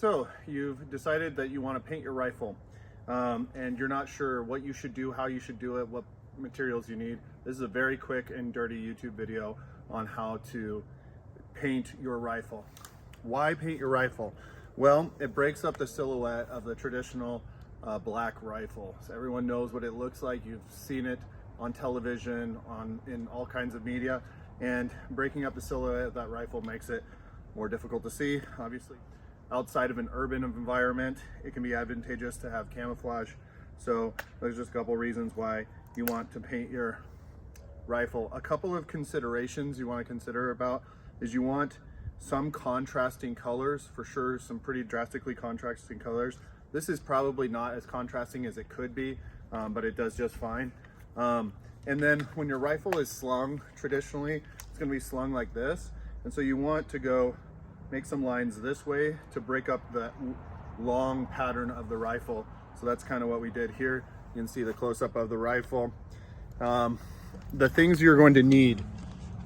So you've decided that you want to paint your rifle, and you're not sure what you should do, how you should do it, what materials you need. This is a very quick and dirty YouTube video on how to paint your rifle. Why paint your rifle? Well, it breaks up the silhouette of the traditional black rifle. So everyone knows what it looks like. You've seen it on television, in all kinds of media, and breaking up the silhouette of that rifle makes it more difficult to see. Obviously, outside of an urban environment, it can be advantageous to have camouflage. So there's just a couple reasons why you want to paint your rifle. A couple of considerations you want to consider about is you want some contrasting colors, for sure, some pretty drastically contrasting colors. This is probably not as contrasting as it could be, but it does just fine. And then when your rifle is slung, traditionally, it's going to be slung like this. And so you want to go make some lines this way to break up the long pattern of the rifle. So that's kind of what we did here. You can see the close-up of the rifle. The things you're going to need,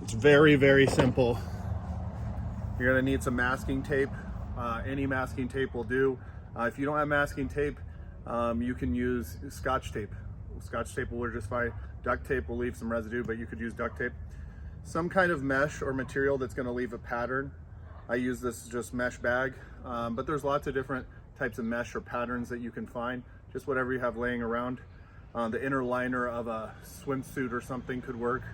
it's very, very simple. You're going to need some masking tape. Any masking tape will do. If you don't have masking tape, you can use Scotch tape. Scotch tape will work just fine. Duct tape will leave some residue, but you could use duct tape. Some kind of mesh or material that's going to leave a pattern. I use this just mesh bag, but there's lots of different types of mesh or patterns that you can find. Just whatever you have laying around. The inner liner of a swimsuit or something could work.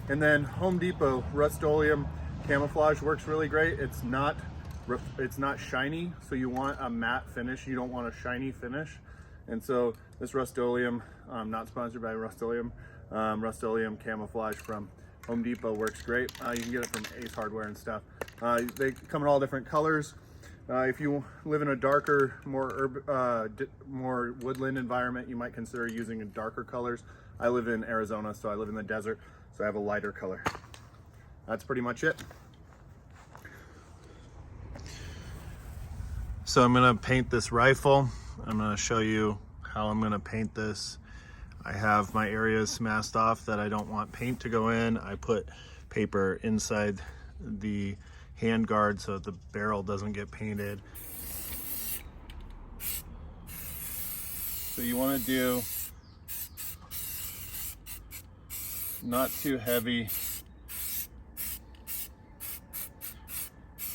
And then Home Depot Rustoleum camouflage works really great. It's not shiny, so you want a matte finish. You don't want a shiny finish. And so this Rustoleum, not sponsored by Rustoleum, Rustoleum camouflage from Home Depot works great. You can get it from Ace Hardware and stuff. They come in all different colors. If you live in a darker, more woodland environment, you might consider using darker colors. I live in Arizona, so I live in the desert, so I have a lighter color. That's pretty much it. So I'm gonna paint this rifle. I'm gonna show you how I'm gonna paint this. I have my areas masked off that I don't want paint to go in. I put paper inside the hand guard so the barrel doesn't get painted. So you want to do not too heavy.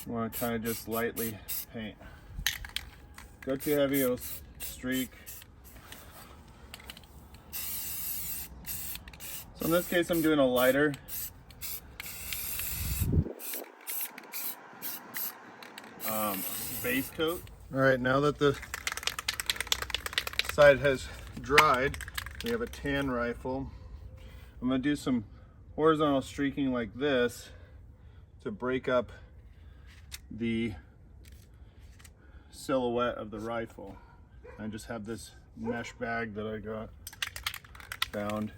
You want to kind of just lightly paint. Go too heavy, it'll streak. So in this case, I'm doing a lighter. Base coat. All right, now that the side has dried, we have a tan rifle. I'm gonna do some horizontal streaking like this to break up the silhouette of the rifle. I just have this mesh bag that I found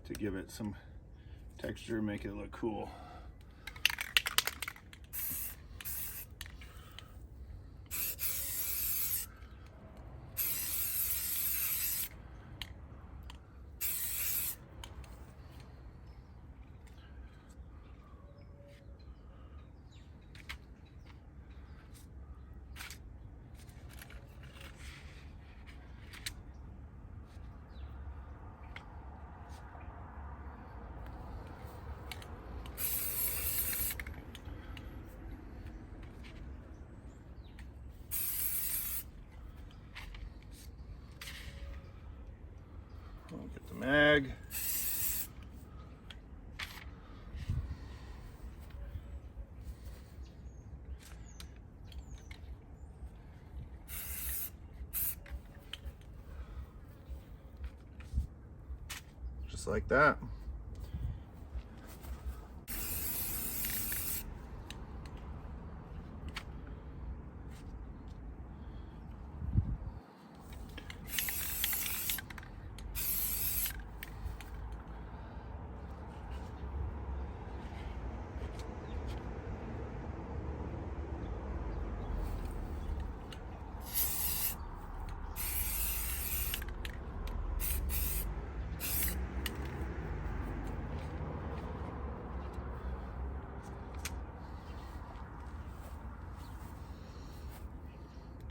to give it some texture, make it look cool. I'll get the mag. Just like that.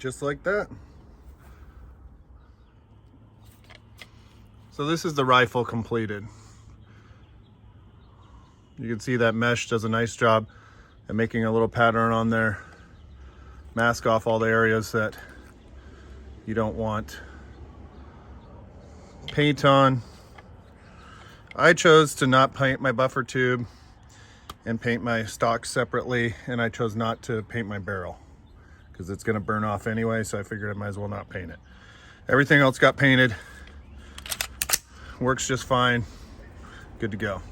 just like that. So this is the rifle completed. You can see that mesh does a nice job at making a little pattern on there. Mask off all the areas that you don't want paint on. I chose to not paint my buffer tube and paint my stock separately, and I chose not to paint my barrel because it's going to burn off anyway, so I figured I might as well not paint it. Everything else got painted. Works just fine. Good to go.